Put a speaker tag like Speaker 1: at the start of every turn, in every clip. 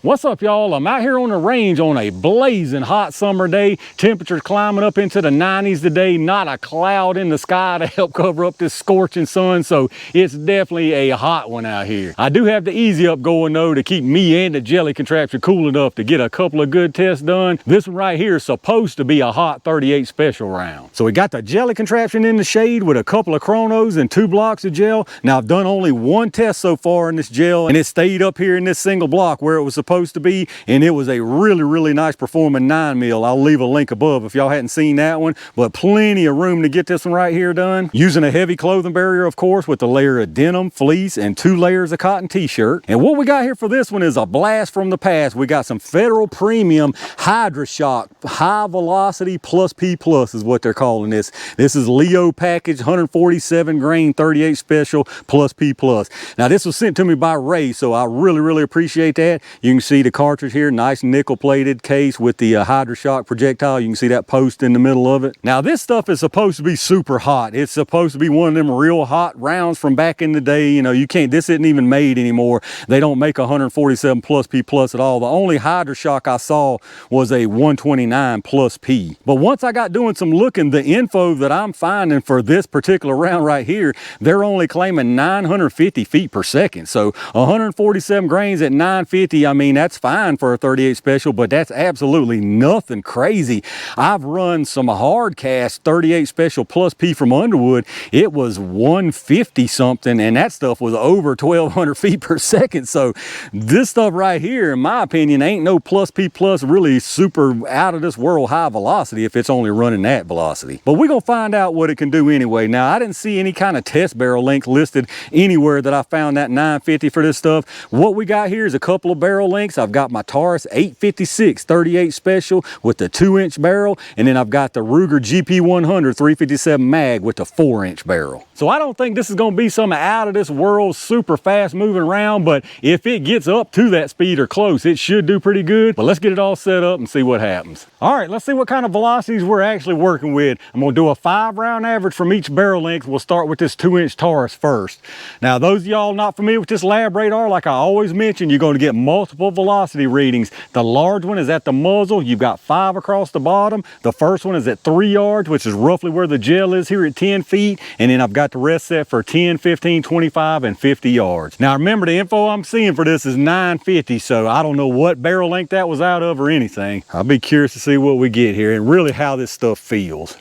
Speaker 1: What's up, y'all? I'm out here on the range on a blazing hot summer day. Temperatures climbing up into the 90s today. Not a cloud in the sky to help cover up this scorching sun, so it's definitely a hot one out here. I do have the easy up going though to keep me and the jelly contraption cool enough to get a couple of good tests done. This one right here is supposed to be a hot 38 special round. So we got the jelly contraption in the shade with a couple of chronos and 2 blocks of gel. Now I've done only one test so far in this gel, and it stayed up here in this single block where it was supposed to be, and it was a really nice performing 9mm. I'll leave a link above if y'all hadn't seen that one, but plenty of room to get this one right here done. Using a heavy clothing barrier, of course, with a layer of denim, fleece, and 2 layers of cotton t-shirt. And what we got here for this one is a blast from the past. We got some Federal Premium Hydra Shok High Velocity Plus P Plus is what they're calling this. This is Leo package 147 grain 38 special Plus P Plus. Now this was sent to me by Ray, so I really appreciate that. You can see the cartridge here, nice nickel plated case with the Hydra Shok projectile. You can see that post in the middle of it. Now this stuff is supposed to be super hot. It's supposed to be one of them real hot rounds from back in the day. You know, you can't, this isn't even made anymore. They don't make 147 Plus P Plus at all. The only Hydra Shok I saw was a 129 Plus P. But once I got doing some looking, the info that I'm finding for this particular round right here, they're only claiming 950 feet per second. So 147 grains at 950, I mean, that's fine for a 38 special, but that's absolutely nothing crazy. I've run some hard cast 38 special Plus P from Underwood. It was 150 something, and that stuff was over 1200 feet per second. So this stuff right here, in my opinion, ain't no Plus P Plus really super out of this world high velocity if it's only running that velocity. But we're gonna find out what it can do anyway. Now, I didn't see any kind of test barrel length listed anywhere that I found that 950 for this stuff. What we got here is a couple of barrel lengths. I've got my Taurus 856 38 special with the 2-inch barrel, and then I've got the Ruger GP100 357 mag with the 4-inch barrel. So I don't think this is going to be some out of this world super fast moving around, but if it gets up to that speed or close, it should do pretty good. But let's get it all set up and see what happens. All right, let's see what kind of velocities we're actually working with. I'm going to do a 5-round average from each barrel length. We'll start with this 2-inch Taurus first. Now, those of y'all not familiar with this lab radar, like I always mention, you're going to get multiple velocity readings. The large one is at the muzzle. You've got 5 across the bottom. The first one is at 3 yards, which is roughly where the gel is here at 10 feet. And then I've got the rest set for 10, 15, 25, and 50 yards. Now remember, the info I'm seeing for this is 950, so I don't know what barrel length that was out of or anything. I'll be curious to see what we get here and really how this stuff feels.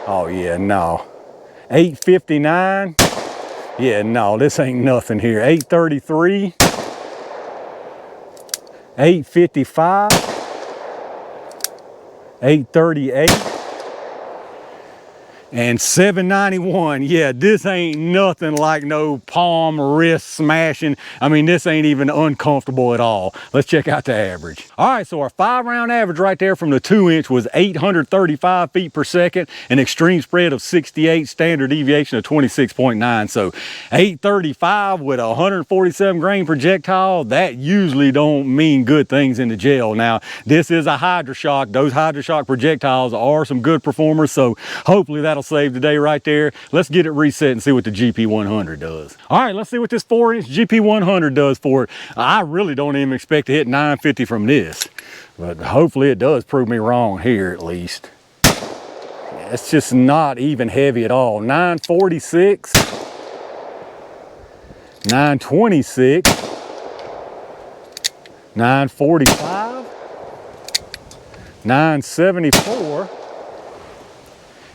Speaker 1: Oh yeah, no. 859. Yeah, no, this ain't nothing here. 833. 855. 838. And 791. Yeah, this ain't nothing like no palm wrist smashing. I mean, this ain't even uncomfortable at all. Let's check out the average. All right, so our 5-round average right there from the 2-inch was 835 feet per second, an extreme spread of 68, standard deviation of 26.9. So 835 with a 147 grain projectile, that usually don't mean good things in the gel. Now, this is a Hydra Shok. Those Hydra Shok projectiles are some good performers, so hopefully that'll save the day right there. Let's get it reset and see what the GP100 does. All right, let's see what this 4-inch GP100 does for it. I really don't even expect to hit 950 from this, but hopefully it does prove me wrong here at least. Yeah, it's just not even heavy at all. 946, 926, 945, 974,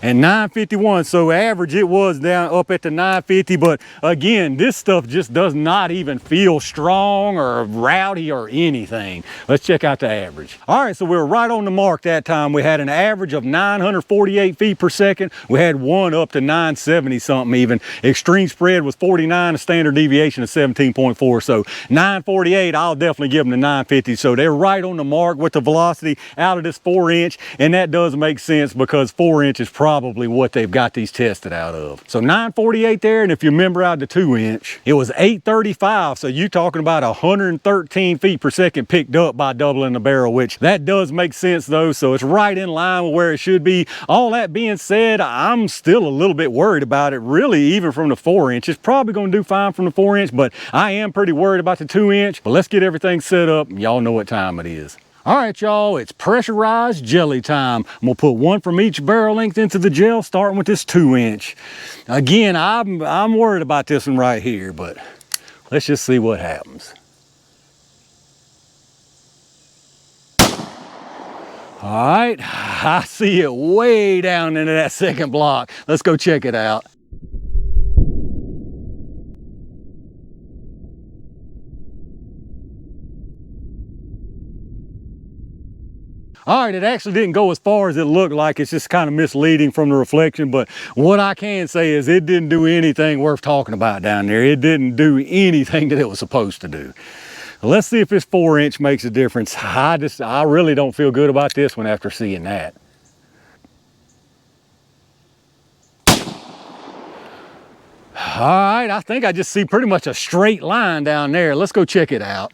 Speaker 1: and 951. So average it was down up at the 950, but again, this stuff just does not even feel strong or rowdy or anything. Let's check out the average. All right, so we were right on the mark that time. We had an average of 948 feet per second. We had one up to 970 something even. Extreme spread was 49, a standard deviation of 17.4. So 948, I'll definitely give them the 950. So they're right on the mark with the velocity out of this 4-inch, and that does make sense because 4-inch is probably probably what they've got these tested out of. So 948 there, and if you remember out the 2-inch, it was 835, so you're talking about 113 feet per second picked up by doubling the barrel, which that does make sense though, so it's right in line with where it should be. All that being said, I'm still a little bit worried about it, really, even from the 4-inch. It's probably going to do fine from the 4-inch, but I am pretty worried about the 2-inch. But let's get everything set up. Y'all know what time it is. All right, y'all, it's pressurized jelly time. I'm gonna put one from each barrel length into the gel, starting with this 2-inch. Again, I'm worried about this one right here, but let's just see what happens. All right, I see it way down into that second block. Let's go check it out. All right, it actually didn't go as far as it looked like. It's just kind of misleading from the reflection, but what I can say is it didn't do anything worth talking about down there. It didn't do anything that it was supposed to do. Let's see if this 4-inch makes a difference. I really don't feel good about this one after seeing that. All right, I think I just see pretty much a straight line down there. Let's go check it out.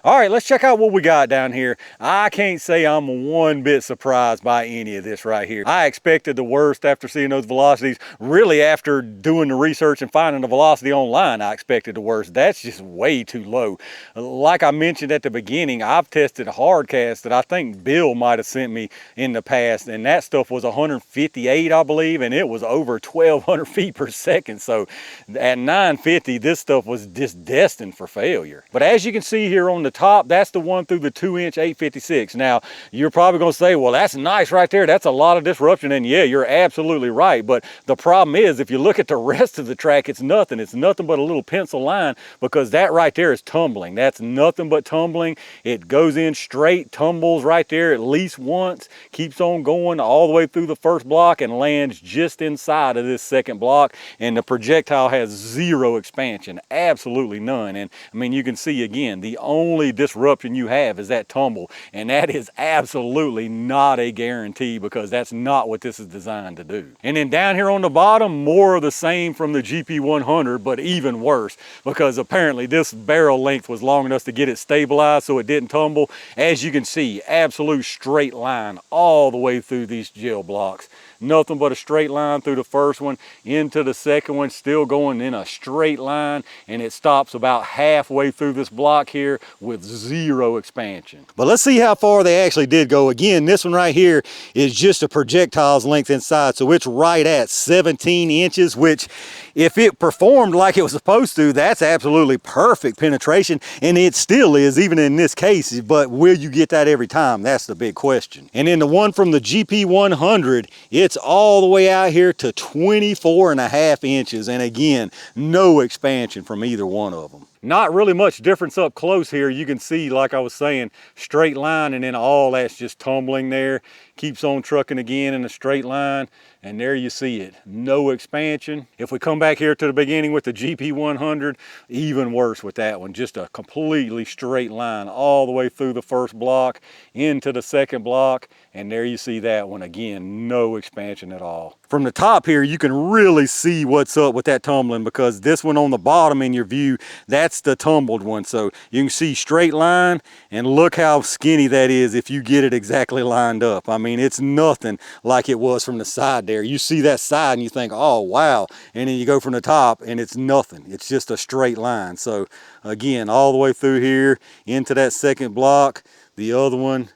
Speaker 1: All right, let's check out what we got down here. I can't say I'm one bit surprised by any of this right here. I expected the worst after seeing those velocities. Really, after doing the research and finding the velocity online, I expected the worst. That's just way too low. Like I mentioned at the beginning, I've tested hard cast that I think Bill might have sent me in the past, and that stuff was 158, I believe, and it was over 1,200 feet per second. So at 950, this stuff was just destined for failure. But as you can see here on the top, that's the one through the 2-inch 856. Now, you're probably going to say, well, that's nice right there. That's a lot of disruption. And yeah, you're absolutely right. But the problem is, if you look at the rest of the track, it's nothing. It's nothing but a little pencil line, because that right there is tumbling. That's nothing but tumbling. It goes in straight, tumbles right there at least once, keeps on going all the way through the first block and lands just inside of this second block. And the projectile has zero expansion, absolutely none. And I mean, you can see again, the only disruption you have is that tumble, and that is absolutely not a guarantee, because that's not what this is designed to do. And then down here on the bottom, more of the same from the GP100, but even worse, because apparently this barrel length was long enough to get it stabilized so it didn't tumble. As you can see, absolute straight line all the way through these gel blocks. Nothing but a straight line through the first one into the second one, still going in a straight line, and it stops about halfway through this block here with zero expansion. But let's see how far they actually did go. Again, this one right here is just a projectile's length inside, so it's right at 17 inches, which if it performed like it was supposed to, that's absolutely perfect penetration, and it still is, even in this case. But will you get that every time? That's the big question. And in the one from the GP100, it's all the way out here to 24.5 inches, and again, no expansion from either one of them. Not really much difference up close here. You can see, like I was saying, straight line, and then all that's just tumbling there. Keeps on trucking again in a straight line, and there you see it, no expansion. If we come back here to the beginning with the GP100, even worse with that one, just a completely straight line all the way through the first block into the second block, and there you see that one again, no expansion at all. From the top here, you can really see what's up with that tumbling, because this one on the bottom in your view, that's the tumbled one. So you can see straight line, and look how skinny that is if you get it exactly lined up. I mean, it's nothing like it was from the side there. You see that side and you think, oh wow, and then you go from the top and it's nothing. It's just a straight line. So again, all the way through here into that second block, the other one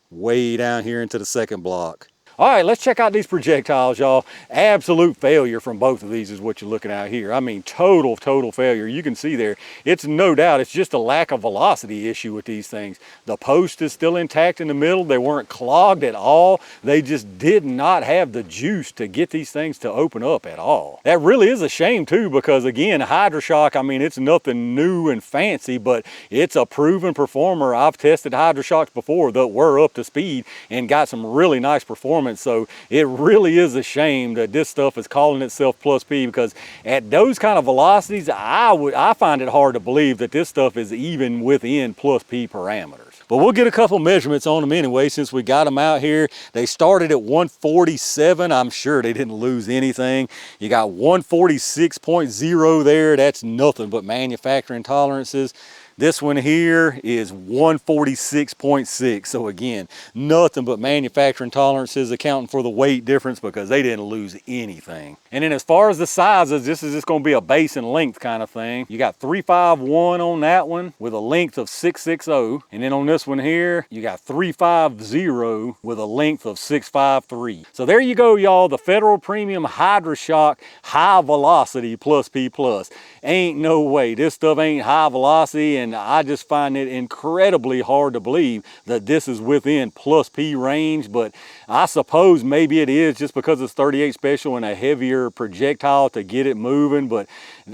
Speaker 1: way down here into the second block. All right, let's check out these projectiles, y'all. Absolute failure from both of these is what you're looking at here. I mean, total failure. You can see there, it's no doubt, it's just a lack of velocity issue with these things. The post is still intact in the middle. They weren't clogged at all. They just did not have the juice to get these things to open up at all. That really is a shame too, because again, Hydra Shok, I mean, it's nothing new and fancy, but it's a proven performer. I've tested Hydra Shoks before that were up to speed and got some really nice performance performance. So it really is a shame that this stuff is calling itself Plus P, because at those kind of velocities, I find it hard to believe that this stuff is even within Plus P parameters. But we'll get a couple measurements on them anyway, since we got them out here. They started at 147. I'm sure they didn't lose anything. You got 146.0 there. That's nothing but manufacturing tolerances. This one here is 146.6. So again, nothing but manufacturing tolerances accounting for the weight difference, because they didn't lose anything. And then as far as the sizes, this is just going to be a base and length kind of thing. You got 351 on that one with a length of 660. And then on this one here, you got 350 with a length of 653. So there you go, y'all. The Federal Premium Hydra Shok High Velocity Plus P Plus. Ain't no way. This stuff ain't high velocity, and I just find it incredibly hard to believe that this is within Plus P range. But I suppose maybe it is, just because it's 38 special and a heavier projectile to get it moving. But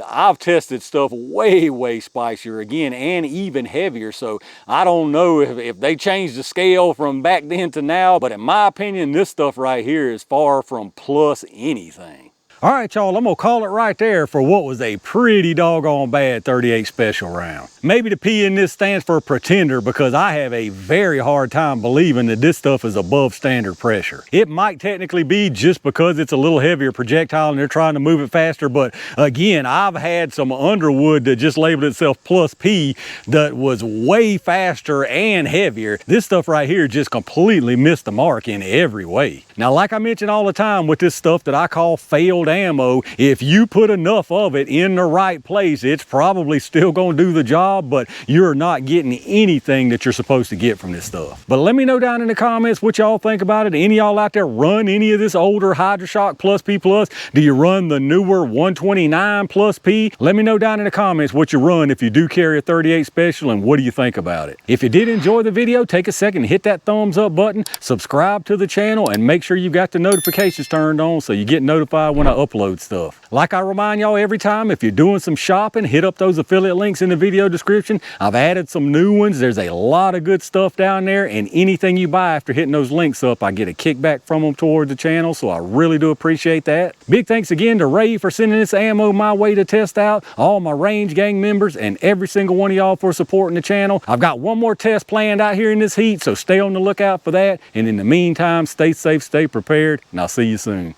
Speaker 1: I've tested stuff way spicier again, and even heavier. So I don't know if they changed the scale from back then to now, but in my opinion, this stuff right here is far from plus anything. All right, y'all, I'm gonna call it right there for what was a pretty doggone bad 38 special round. Maybe the P in this stands for pretender, because I have a very hard time believing that this stuff is above standard pressure. It might technically be, just because it's a little heavier projectile and they're trying to move it faster, but again, I've had some Underwood that just labeled itself Plus P that was way faster and heavier. This stuff right here just completely missed the mark in every way. Now, like I mention all the time with this stuff that I call failed ammo, if you put enough of it in the right place, it's probably still going to do the job, but you're not getting anything that you're supposed to get from this stuff. But let me know down in the comments what y'all think about it. Any y'all out there run any of this older Hydra Shok Plus P Plus? Do you run the newer 129 Plus P? Let me know down in the comments what you run if you do carry a 38 special, and what do you think about it. If you did enjoy the video, take a second and hit that thumbs up button, subscribe to the channel, and make sure you got the notifications turned on so you get notified when I upload stuff. Like I remind y'all every time, if you're doing some shopping, hit up those affiliate links in the video description. I've added some new ones. There's a lot of good stuff down there, and anything you buy after hitting those links up, I get a kickback from them towards the channel, so I really do appreciate that. Big thanks again to Ray for sending this ammo my way to test out, all my range gang members, and every single one of y'all for supporting the channel. I've got one more test planned out here in this heat, so stay on the lookout for that. And in the meantime, stay safe, stay prepared, and I'll see you soon.